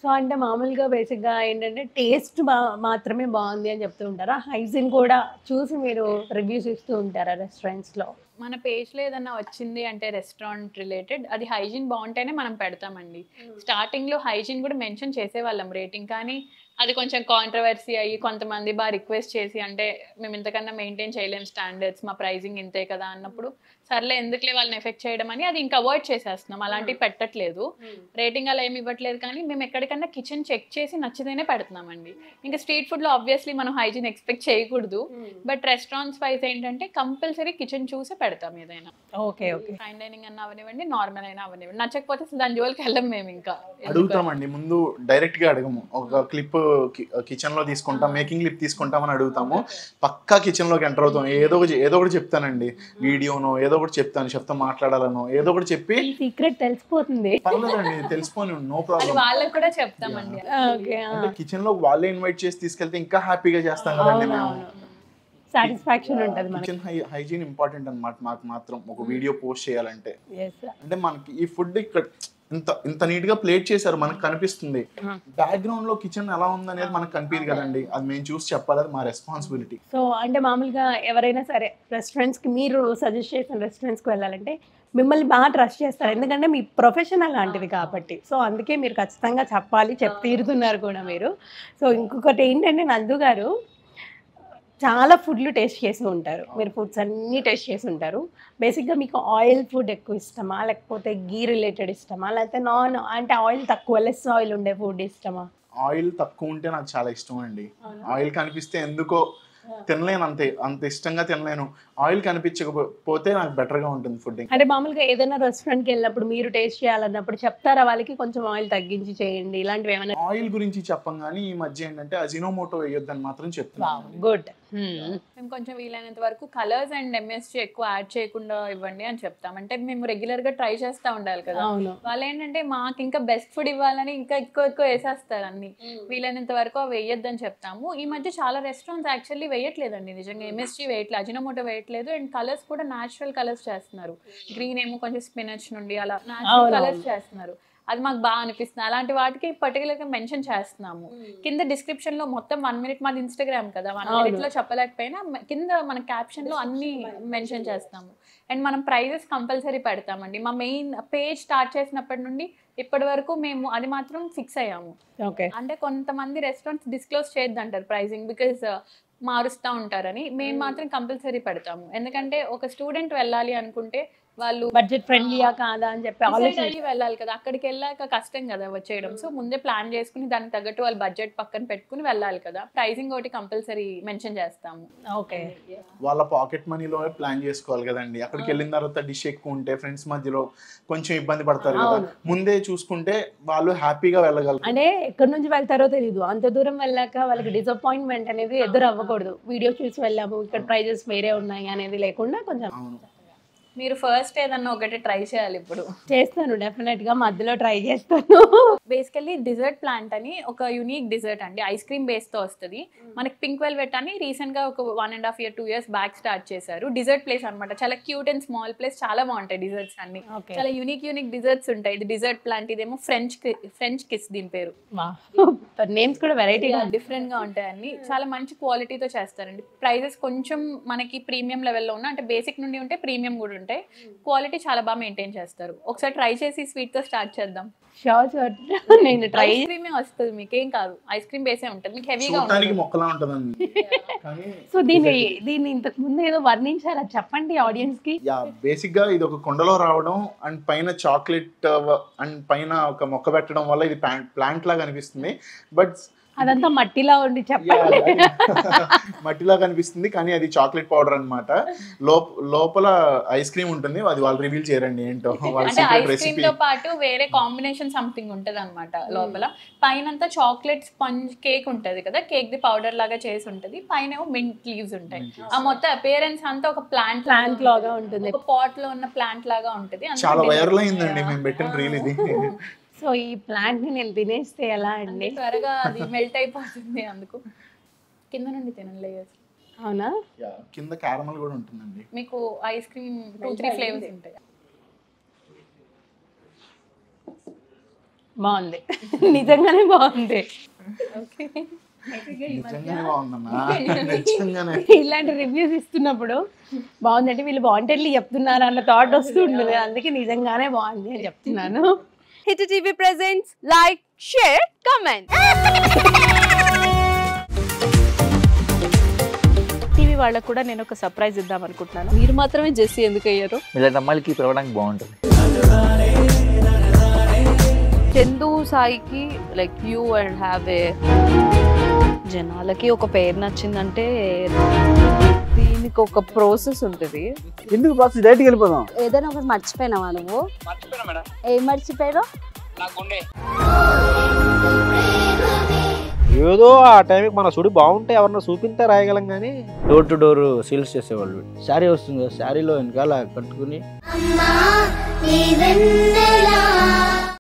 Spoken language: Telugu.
సో అంటే మామూలుగా బేసిక్‌గా ఏంటంటే టేస్ట్ మాత్రమే బావుంది అని చెప్తూ ఉంటారా? హైజీన్ కూడా చూసి మీరు రివ్యూస్ ఇస్తూ ఉంటారా రెస్టారెంట్స్‌లో? మన పేజ్‌లో ఏదన్నా వచ్చింది అంటే రెస్టారెంట్ రిలేటెడ్ అది హైజీన్ బావుంటేనే మనం పెడతామండి. స్టార్టింగ్‌లో హైజీన్ కూడా మెన్షన్ చేసేవాళ్ళం రేటింగ్. కానీ అది కొంచెం కాంట్రోవర్సీ అయ్యి కొంతమంది రిక్వెస్ట్ చేసి అంటే మేము ఇంతకన్నా మెయింటైన్ చేయలేము స్టాండర్డ్స్ మా ప్రైజింగ్ ఇంతే కదా అన్నప్పుడు సర్లే ఎందుకులే వాళ్ళని ఎఫెక్ట్ చేయడం అని అది ఇంకా అవాయిడ్ చేసేస్తున్నాం. అలాంటివి పెట్టట్లేదు. రేటింగ్ అలా ఏమి ఇవ్వట్లేదు కానీ మేము ఎక్కడికన్నా కిచెన్ చెక్ చేసి నచ్చితేనే పెడుతున్నామండి. ఇంకా స్ట్రీట్ ఫుడ్‌లో ఆబ్వియస్లీ మనం హైజీన్ ఎక్స్‌పెక్ట్ చేయకూడదు. బట్ రెస్టారెంట్స్ వైస్ ఏంటంటే కంపల్సరీ కిచెన్ చూసే పెడతాం ఏదైనా. ఓకే. ఓకే. ఫైన్ డైనింగ్ అన్నా అవనివ్వండి, నార్మల్ అయినా అవనివ్వండి. నచ్చకపోతే అసలు దాని జోలికి వెళ్ళం మేము ఇంకా. అడుగుతామండి ముందు డైరెక్ట్‌గా అడగము. ఒక క్లిప్ కిచెన్‌లో తీసుకుంటాం, మేకింగ్ క్లిప్ తీసుకుంటామని అడుగుతాము. పక్కా కిచెన్‌లోకి ఎంటర్ అవుతాం. ఏదో ఒకటి చెప్తానండి. వీడియోనో ఏదో ఒకటి చెప్తాను. చెఫ్‌తో మాట్లాడాలనో ఏదో ఒకటి చెప్పి సీక్రెట్ తెలిసిపోతుంది. పర్లేదండి తెలిసిపోని నో అది ప్రాబ్లమ్. వాళ్ళకి కూడా చెప్తామండి. ఓకే. అంటే కిచెన్‌లోకి వాళ్ళే ఇన్వైట్ చేసి తీసుకెళ్తే ఇంకా హ్యాపీగా చేస్తాం కదండీ మేము. సాటిస్ఫాక్షన్ ఉంటది మనకి. కిచెన్ హైజీన్ ఇంపార్టెంట్ అన్నమాట మాకు మాత్రం ఒక వీడియో పోస్ట్ చేయాలంటే. యెస్. అంటే మనకి ఈ ఫుడ్ ఇక్కడ ఇంత నీట్ గా ప్లేట్ చేశారు మనకు కనిపిస్తుంది. బ్యాక్గ్రౌండ్ లో కిచెన్ ఎలా ఉందనేది మనకు కనిపించదు కదండి. అది మేము చూసి చెప్పాలి, అది మా రెస్పాన్సిబిలిటీ. సో అంటే మామూలుగా ఎవరైనా సరే రెస్టారెంట్స్‌కి మీరు సజెస్ట్ చేసిన రెస్టారెంట్స్‌కి వెళ్ళాలంటే మిమ్మల్ని బాగా ట్రస్ట్ చేస్తారు. ఎందుకంటే మీ ప్రొఫెషన్ అలాంటిది కాబట్టి. సో అందుకే మీరు ఖచ్చితంగా చెప్పాలి. చెప్పి తీరుతున్నారు కూడా మీరు. సో ఇంకొకటి ఏంటంటే నందు గారు చాలా ఫుడ్‌లు టేస్ట్ చేసి ఉంటారు. మీరు ఫుడ్స్ అన్నీ టేస్ట్ చేసి ఉంటారు. బేసిక్‌గా మీకు ఆయిల్ ఫుడ్ ఎక్కువ ఇష్టమా? లేకపోతే ఘీ రిలేటెడ్ ఇష్టమా? లేకపోతే అంటే ఆయిల్ తక్కువ లెస్ ఆయిల్ ఉండే ఫుడ్ ఇష్టమా? ఆయిల్ తక్కువ ఉంటే నాకు చాలా ఇష్టం అండి. ఆయిల్ కనిపిస్తే ఎందుకో తినలేను, అంత ఇష్టంగా తినలేను. ఆయిల్ కనిపించకపోతే నాకు బెటర్గా ఉంటుంది ఫుడ్. అంటే మామూలుగా ఏదైనా రెస్టారెంట్‌కి వెళ్ళినప్పుడు మీరు టేస్ట్ చేయాలన్నప్పుడు చెప్తారా వాళ్ళకి కొంచెం ఆయిల్ తగ్గించి చేయండి ఇలాంటివి ఏమైనా? ఆయిల్ గురించి చెప్పం కానీ ఈ మధ్య ఏంటంటే అజినోమోటో వేయొద్దని మాత్రం చెప్తున్నాను. గుడ్. మేము కొంచెం వీలైనంత వరకు కలర్స్ అండ్ ఎంఎస్జీ ఎక్కువ యాడ్ చేయకుండా ఇవ్వండి అని చెప్తాం. అంటే మేము రెగ్యులర్ గా ట్రై చేస్తూ ఉండాలి కదా. అవును. వాళ్ళు ఏంటంటే మాకు ఇంకా బెస్ట్ ఫుడ్ ఇవ్వాలని ఇంకా ఎక్కువ వేసేస్తారు అన్ని. వీలైనంత వరకు అవి వేయొద్దని చెప్తాము. ఈ మధ్య చాలా రెస్టారెంట్స్ యాక్చువల్లీ వేయట్లేదండి నిజంగా. ఎంఎస్జీ వేయట్లేదు, అజినోమోటో వేయట్లేదు. అండ్ కలర్స్ కూడా న్యాచురల్ కలర్స్ చేస్తున్నారు. గ్రీన్ ఏమో కొంచెం స్పినచ్ నుండి అలా న్యాచురల్ కలర్స్ చేస్తున్నారు. అది మాకు బాగా అనిపిస్తుంది. అలాంటి వాటికి పర్టికులర్గా మెన్షన్ చేస్తున్నాము. కింద డిస్క్రిప్షన్ లో మొత్తం 1 minute మాది ఇన్స్టాగ్రామ్ కదా, 1 minute లో చెప్పలేకపోయినా కింద మన క్యాప్షన్ లో అన్ని మెన్షన్ చేస్తాము. అండ్ మనం ప్రైజెస్ కంపల్సరీ పెడతామండి. మా మెయిన్ పేజ్ స్టార్ట్ చేసినప్పటి నుండి ఇప్పటి వరకు మేము అది మాత్రం ఫిక్స్ అయ్యాము. ఓకే. అంటే కొంతమంది రెస్టారెంట్స్ డిస్క్లోజ్ చేయొద్దంటారు ప్రైజింగ్, బికాజ్ మారుస్తూ ఉంటారని. మేము మాత్రం కంపల్సరీ పెడతాము. ఎందుకంటే ఒక స్టూడెంట్ వెళ్ళాలి అనుకుంటే వాళ్ళు బడ్జెట్ ఫ్రెండ్లీయా కాదా అని చెప్పి డిసైడ్ అయ్యి వెళ్ళాలి కదా. అక్కడికి వెళ్ళాక కష్టం కదా వచ్చేయడం. సో ముందే ప్లాన్ చేసుకుని దానికి తగ్గట్టు వాళ్ళు బడ్జెట్ పక్కన పెట్టుకుని వెళ్ళాలి కదా. ప్రైజింగ్ ఒకటి కంపల్సరీ మెన్షన్ చేస్తాము. ఓకే. వాళ్ళ పాకెట్ మనీలో ప్లాన్ చేసుకోవాలి కదండి. అక్కడికి వెళ్ళిన తర్వాత డిష్ ఎక్కువ ఉంటే ఫ్రెండ్స్ మధ్యలో కొంచెం ఇబ్బంది పడతారు కదా. ముందే చూసుకుంటే వాళ్ళు హ్యాపీగా వెళ్ళగలరు. అంటే ఎక్కడి నుంచి వెళ్తారో తెలియదు. అంత దూరం వెళ్ళాక వాళ్ళకి డిసప్పాయింట్మెంట్ అనేది ఎదురు అవ్వకూడదు. వీడియో చూసి వెళ్ళాము ఇక్కడ ప్రైజెస్ వేరే ఉన్నాయి అనేది లేకుండా కొంచెం మీరు ఫస్ట్ ఏదన్నా ఒకటి ట్రై చేయాలి. ఇప్పుడు చేస్తాను, డెఫినెట్ గా మధ్యలో ట్రై చేస్తాను. బేసికల్లీ డిజర్ట్ ప్లాంట్ అని ఒక యూనిక్ డిజర్ట్ అండి. ఐస్ క్రీమ్ బేస్ తో వస్తుంది. మనకి పింక్ వెల్వెట్ అని రీసెంట్ గా ఒక 1.5 year 2 years బ్యాక్ స్టార్ట్ చేశారు. డిజర్ట్ ప్లేస్ అనమాట. చాలా క్యూట్ అండ్ స్మాల్ ప్లేస్, చాలా బాగుంటాయి డిజర్ట్స్ అన్ని. చాలా యూనిక్ డిజర్ట్స్ ఉంటాయి. ఇది డిజర్ట్ ప్లాంట్, ఇదేమో ఫ్రెంచ్ కిస్ దీని పేరు. నేమ్స్ కూడా వెరైటీగా డిఫరెంట్ గా ఉంటాయి అన్ని. చాలా మంచి క్వాలిటీతో చేస్తారండి. ప్రైజెస్ కొంచెం మనకి ప్రీమియం లెవెల్లో ఉన్న, అంటే బేసిక్ నుండి ఉంటే ప్రీమియం కూడా ఉంటాయి. క్వాలిటీ చాలా బాగా మెయింటైన్ చేస్తారు. ఒకసారి ట్రై చేసి స్వీట్ తో స్టార్ట్ చేద్దాం. షూర్. నేను ట్రై ఐస్ క్రీమే వస్తుంది, మీకేం కాదు. ఐస్ క్రీమ్ బేసే ఉంటుంది, మీకు హెవీగా చూడటానికి మొక్కలా ఉంటదండి. కానీ సో దీన్ని ఇంతకు ముందు ఏదో వర్ణించారా, చెప్పండి ఆడియన్స్ కి. బేసిక్ గా ఇది ఒక కుండలో రావడం అండ్ పైన చాక్లెట్ అండ్ పైన ఒక మొక్క పెట్టడం వల్ల ఇది ప్లాంట్ లాగా అనిపిస్తుంది. బట్ అదంతా మట్టిలా ఉండి చెప్పండి. మట్టిలా కనిపిస్తుంది కానీ అది చాక్లెట్ పౌడర్ అన్నమాట. లోపల ఐస్ క్రీమ్ ఉంటుంది. అది వాళ్ళు రివీల్ చేయరండి ఏంటో. అంటే ఐస్ క్రీమ్ తో పాటు వేరే కాంబినేషన్ సంథింగ్ ఉంటది అనమాట లోపల. పైన చాక్లెట్ స్పంజ్ కేక్ ఉంటది కదా, కేక్ ది పౌడర్ లాగా చేసి ఉంటది. పైన మింట్ లీవ్స్ ఉంటాయి. ఆ మొత్తం అపియరెన్స్ అంతా ఒక ప్లాంట్ లాగా ఉంటుంది. ఒక పాట్ లో ఉన్న ప్లాంట్ లాగా ఉంటది. చాలా వైరల్ అయిందండి మేము పెట్టిన రీల్ ఇది. సో ఈ ప్లాంట్ ని నేను తినేస్తే ఎలా అండి? త్వరగా అది మెల్ట్ అయిపోతుంది, అందుకు కింద నుండి తినండి. అవునా? కింద క్యారమల్ కూడా ఉంటుందండి. మీకు ఐస్ క్రీమ్ 2-3 ఫ్లేవర్స్ ఉంటాయి. బాగుంది నిజంగానే బాగుంది. నిజంగానే బాగుందన్నా, నిజంగానే. ఇలాంటి రివ్యూస్ ఇస్తున్నప్పుడు బాగుందంటే వీళ్ళు వాంటెడ్లీ చెప్తున్నారు అన్న థాట్ వస్తుంటుంది, అందుకే నిజంగానే బాగుంది అని చెప్తున్నాను. Hit TV presents like share comment. TV వాళ్ళకు కూడా నేను ఒక సర్ప్రైజ్ ఇద్దాం అనుకుంటున్నాను. మీరు మాత్రమే జెస్సీ ఎందుకు అయ్యారు? ఇలాంటి అమ్మాయిలకి పిలవడానికి బాగుంటుంది. చందు సాయికి like you and have a జనాలకి ఒక పేరు నచ్చిందంటే దీనికి ఒక ప్రాసెస్ ఉంటుంది. ఎందుకు బాక్స్ డైరెక్ట్కి వెళ్ళిపోదాం. ఏదైనా ఒకటి మర్చిపోయినావా నువ్వు? ఏం మర్చిపోయావు? ఏదో ఆ టైంకి మన సుడి బాగుంటే ఎవరన్నా చూపిస్తే రాయగలం కానీ డోర్ టు డోర్ సేల్స్ చేసేవాళ్ళు. శారీ వస్తుంది కదా, శారీలో వెనకాల కట్టుకుని